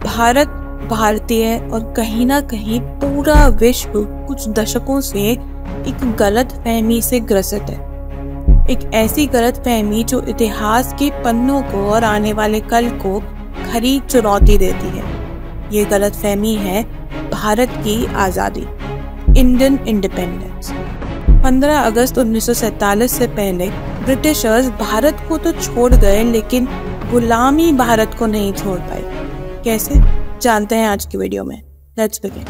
भारत, भारतीय और कहीं ना कहीं पूरा विश्व कुछ दशकों से एक गलत फहमी से ग्रसित है। एक ऐसी गलत फहमी जो इतिहास के पन्नों को और आने वाले कल को खरी चुनौती देती है। ये गलत फहमी है भारत की आज़ादी, इंडियन इंडिपेंडेंस। 15 अगस्त 1947 से पहले ब्रिटिशर्स भारत को तो छोड़ गए, लेकिन गुलामी भारत को नहीं छोड़ पाई। कैसे, जानते हैं आज की वीडियो में। Let's begin.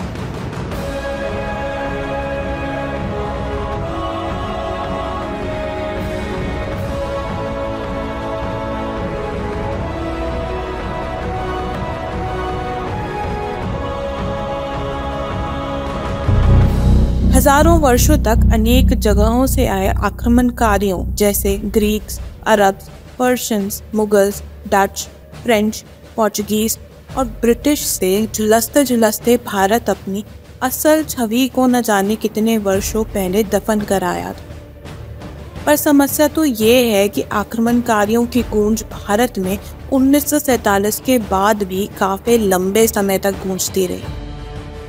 हजारों वर्षों तक अनेक जगहों से आए आक्रमणकारियों जैसे Greeks, Arabs, Persians, Mughals, Dutch, French, Portuguese और ब्रिटिश से झुलसते झुलसते भारत अपनी असल छवि को न जाने कितने वर्षों पहले दफन कर आया था। पर समस्या तो ये है कि आक्रमणकारियों की गूंज भारत में 1947 के बाद भी काफी लंबे समय तक गूंजती रही।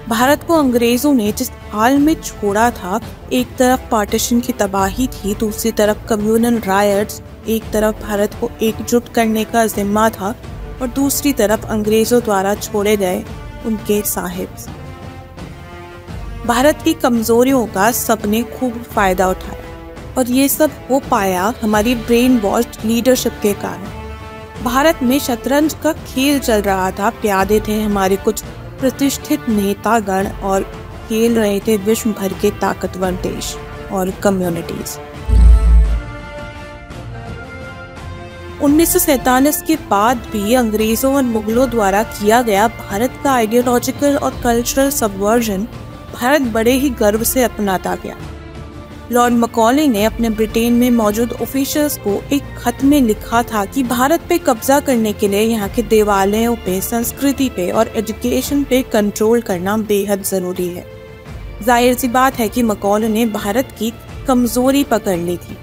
भारत को अंग्रेजों ने जिस हाल में छोड़ा था, एक तरफ पार्टीशन की तबाही थी, दूसरी तरफ कम्युनल रायट्स, एक तरफ भारत को एकजुट करने का जिम्मा था और दूसरी तरफ अंग्रेजों द्वारा छोड़े गए उनके साहिब। भारत की कमजोरियों का सबने खूब फायदा उठाया और ये सब हो पाया हमारी ब्रेन वॉश्ड लीडरशिप के कारण। भारत में शतरंज का खेल चल रहा था, प्यादे थे हमारे कुछ प्रतिष्ठित नेतागण और खेल रहे थे विश्व भर के ताकतवर देश और कम्युनिटीज। 1947 के बाद भी अंग्रेजों और मुगलों द्वारा किया गया भारत का आइडियोलॉजिकल और कल्चरल सबवर्जन भारत बड़े ही गर्व से अपनाता गया। लॉर्ड मकॉले ने अपने ब्रिटेन में मौजूद ऑफिशियल्स को एक खत में लिखा था कि भारत पे कब्जा करने के लिए यहाँ के देवालयों पे, संस्कृति पे और एजुकेशन पे कंट्रोल करना बेहद जरूरी है। जाहिर सी बात है कि मकॉले ने भारत की कमजोरी पकड़ ली थी।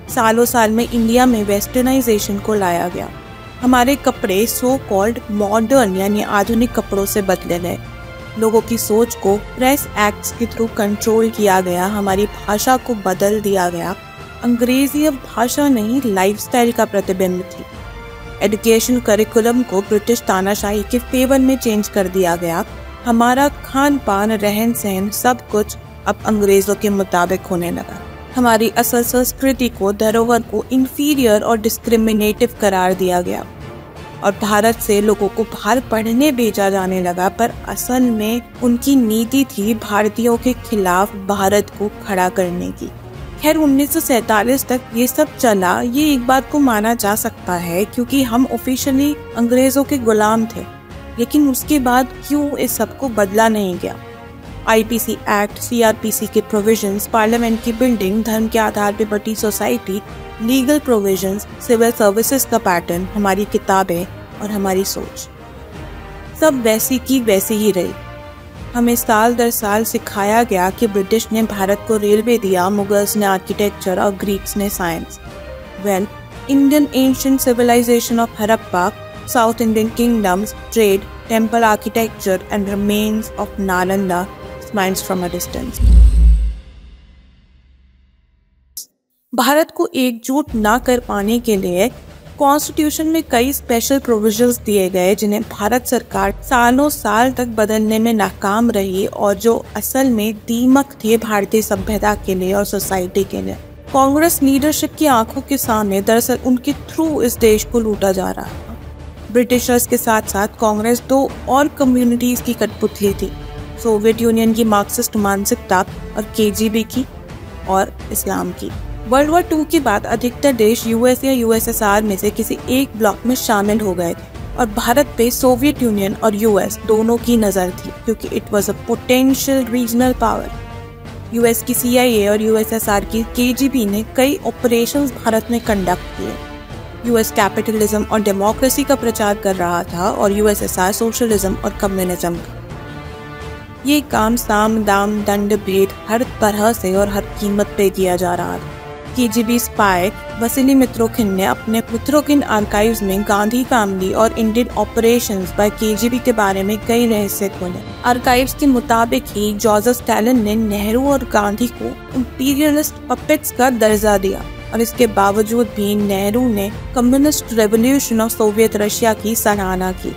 सालों साल में इंडिया में वेस्टर्नाइजेशन को लाया गया। हमारे कपड़े सो कॉल्ड मॉडर्न यानी आधुनिक कपड़ों से बदले गए। लोगों की सोच को प्रेस एक्ट्स के थ्रू कंट्रोल किया गया। हमारी भाषा को बदल दिया गया। अंग्रेजी अब भाषा नहीं, लाइफस्टाइल का प्रतिबिंब थी। एजुकेशन करिकुलम को ब्रिटिश तानाशाही के फेवर में चेंज कर दिया गया। हमारा खान पान, रहन सहन, सब कुछ अब अंग्रेजों के मुताबिक होने लगा। हमारी असल संस्कृति को, धरोहर को इंफीरियर और डिस्क्रिमिनेटिव करार दिया गया और भारत से लोगों को बाहर पढ़ने भेजा जाने लगा। पर असल में उनकी नीति थी भारतीयों के खिलाफ भारत को खड़ा करने की। खैर 1947 तक ये सब चला, ये एक बात को माना जा सकता है क्योंकि हम ऑफिशियली अंग्रेजों के गुलाम थे। लेकिन उसके बाद क्यों इस सब को बदला नहीं गया? आईपीसी एक्ट, सीआरपीसी के प्रोविजंस, पार्लियामेंट की बिल्डिंग, धर्म के आधार पर बटी society, legal provisions, civil services का पैटर्न, हमारी किताबें और हमारी सोच सब वैसी की वैसी ही रही। हमें साल दर साल सिखाया गया कि ब्रिटिश ने भारत को रेलवे दिया, मुगल्स ने आर्किटेक्चर और ग्रीक्स ने science. Well, Indian ancient civilization of Harappa, South Indian kingdoms, trade, temple architecture and remains of Nalanda smiles from a distance. Bharat को एकजुट ना कर पाने के लिए कॉन्स्टिट्यूशन में कई स्पेशल प्रोविजंस दिए गए जिन्हें भारत सरकार सालों साल तक बदलने में नाकाम रही और जो असल में दीमक थे भारतीय सभ्यता के लिए और सोसाइटी के लिए। कांग्रेस लीडरशिप की आंखों के सामने दरअसल उनके थ्रू इस देश को लूटा जा रहा था। ब्रिटिशर्स के साथ साथ कांग्रेस दो और कम्युनिटीज की कठपुतली थी, सोवियत यूनियन की मार्क्सिस्ट मानसिकता और केजीबी की और इस्लाम की। वर्ल्ड वॉर 2 के बाद अधिकतर देश यूएस या यूएसएसआर में से किसी एक ब्लॉक में शामिल हो गए थे और भारत पे सोवियत यूनियन और यूएस दोनों की नजर थी क्योंकि it was a potential regional power. US की सीआईए और यूएसएसआर की केजीबी ने कई ऑपरेशंस भारत में कंडक्ट किए। यूएस कैपिटलिज्म और डेमोक्रेसी का प्रचार कर रहा था और यूएसएसआर सोशलिज्म और कम्युनिज्म का। ये काम साम दाम दंड भेद हर तरह से और हर कीमत पे किया जा रहा था। केजीबी स्पाई वसीली मित्रोखिन ने अपने मित्रोखिन आर्काइव्स में गांधी फैमिली और इंडियन ऑपरेशंस बाय केजीबी के बारे में कई रहस्य खोले। आर्काइव्स के मुताबिक ही जोसेफ स्टालिन ने नेहरू और गांधी को इंपीरियलिस्ट पपेट्स का दर्जा दिया और इसके बावजूद भी नेहरू ने communist revolution of Soviet Russia की सराहना की।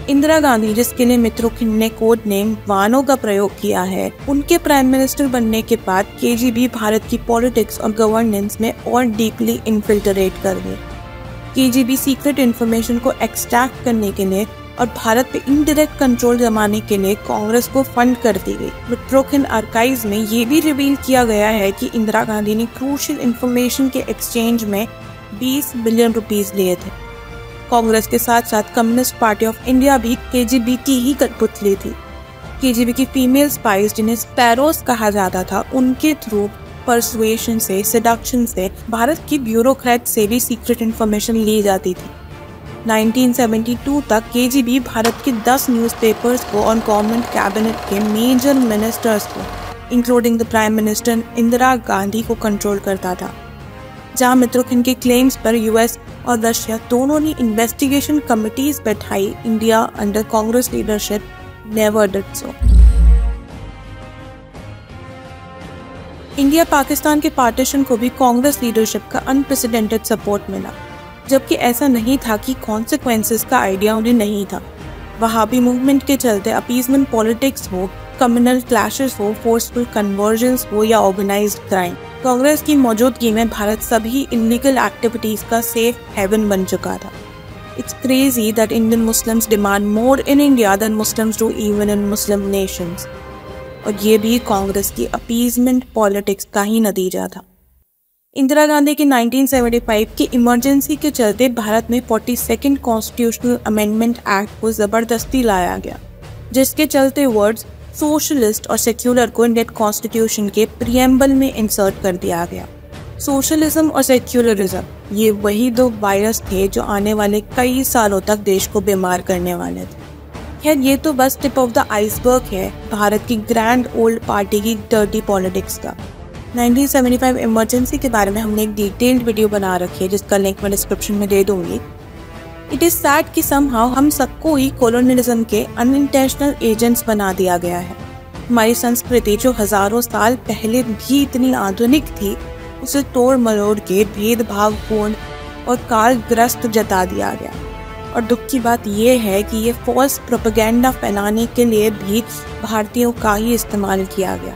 इंदिरा गांधी, जिसके लिए मित्रोखिन ने कोड नेम वानो का प्रयोग किया है, उनके प्राइम मिनिस्टर बनने के बाद केजीबी भारत की पॉलिटिक्स और गवर्नेंस में और डीपली इन्फिल्ट्रेट कर गई। केजीबी सीक्रेट इन्फॉर्मेशन को एक्सट्रैक्ट करने के लिए और भारत पे इनडायरेक्ट कंट्रोल जमाने के लिए कांग्रेस को फंड कर दी गई। मित्रोखिन आर्काइव्स में ये भी रिवील किया गया है कि इंदिरा गांधी ने क्रूशियल इन्फॉर्मेशन के एक्सचेंज में 20 बिलियन रुपीस लिए थे। कांग्रेस के साथ साथ कम्युनिस्ट पार्टी ऑफ इंडिया भी केजीबी की ही कठपुतली थी। केजीबी की फीमेल स्पाइस, जिन्हें स्पैरोस कहा जाता था, उनके थ्रू परसुएशन से, सेडक्शन से भारत की ब्यूरोक्रेट से भी सीक्रेट इन्फॉर्मेशन ली जाती थी। 1972 तक केजीबी भारत के 10 न्यूज़पेपर्स को और गवर्नमेंट कैबिनेट के मेजर मिनिस्टर्स को, including the prime minister Indira Gandhi, को कंट्रोल करता था। जहां मित्रोखिन के क्लेम्स पर यूएस और रशिया दोनों ने इन्वेस्टिगेशन कमिटीज बैठाई, India under Congress leadership never did so. India Pakistan के पार्टीशन को भी कांग्रेस लीडरशिप का अनप्रेसिडेंटेड सपोर्ट मिला, जबकि ऐसा नहीं था कि कॉन्सिक्वेंसेस का आइडिया उन्हें नहीं था। वहाबी मूवमेंट के चलते अपीजमेंट पॉलिटिक्स हो, कम्युनल क्लैशेस हो, फोर्सफुल कन्वर्जन्स हो या ऑर्गेनाइज्ड क्राइम, कांग्रेस की मौजूदगी में भारत सभी इलीगल एक्टिविटीज का सेफ हेवन बन चुका था। It's crazy that Indian Muslims demand more in India than Muslims do even in Muslim nations. और ये भी कांग्रेस की अपीजमेंट पॉलिटिक्स का ही नतीजा था। इंदिरा गांधी की 1975 की इमरजेंसी के चलते भारत में 42nd कॉन्स्टिट्यूशनल अमेंडमेंट एक्ट को जबरदस्ती लाया गया, जिसके चलते वर्ड्स सोशलिस्ट और सेक्युलर को इंडियन कॉन्स्टिट्यूशन के प्रीएम्बल में इंसर्ट कर दिया गया। सोशलिज्म और सेक्युलरिज्म, ये वही दो वायरस थे जो आने वाले कई सालों तक देश को बीमार करने वाले थे। खैर, ये तो बस टिप ऑफ द आइसबर्ग है भारत की ग्रैंड ओल्ड पार्टी की डर्टी पॉलिटिक्स का। 1975 इमरजेंसी के बारे में हमने एक डिटेल्ड वीडियो बना रखी है, जिसका लिंक मैं डिस्क्रिप्शन में दे दूंगी। इट इज सैड कि समहाउ हम सबको ही कॉलोनियलिज्म के अनइंटेंशनल एजेंट्स बना दिया गया है। हमारी संस्कृति, जो हजारों साल पहले भी इतनी आधुनिक थी, उसे तोड़ मरोड़ के भेदभावपूर्ण और कालग्रस्त जता दिया गया। और दुख की बात यह है कि ये फॉल्स प्रोपेगेंडा फैलाने के लिए भी भारतीयों का ही इस्तेमाल किया गया।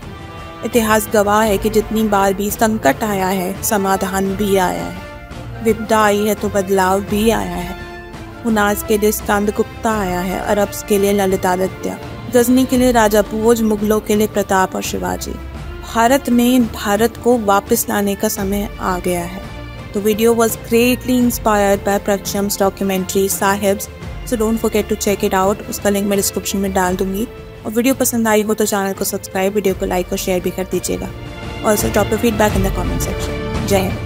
इतिहास गवाह है कि जितनी बार भी संकट आया है, समाधान भी आया है। विपदा आई है तो बदलाव भी आया है। हुनाज के लिए स्कंदगुप्ता आया है, अरब्स के लिए ललितादित्य, गजनी के लिए राजा भोज, मुगलों के लिए प्रताप और शिवाजी। भारत में भारत को वापस लाने का समय आ गया है। The video was greatly inspired by Prakshams documentary Sahibs, so don't forget to check it out. उसका लिंक मैं डिस्क्रिप्शन में डाल दूंगी। और वीडियो पसंद आई हो तो चैनल को सब्सक्राइब, वीडियो को लाइक और शेयर भी कर दीजिएगा। Also drop your feedback in the comment section. जय हिंद।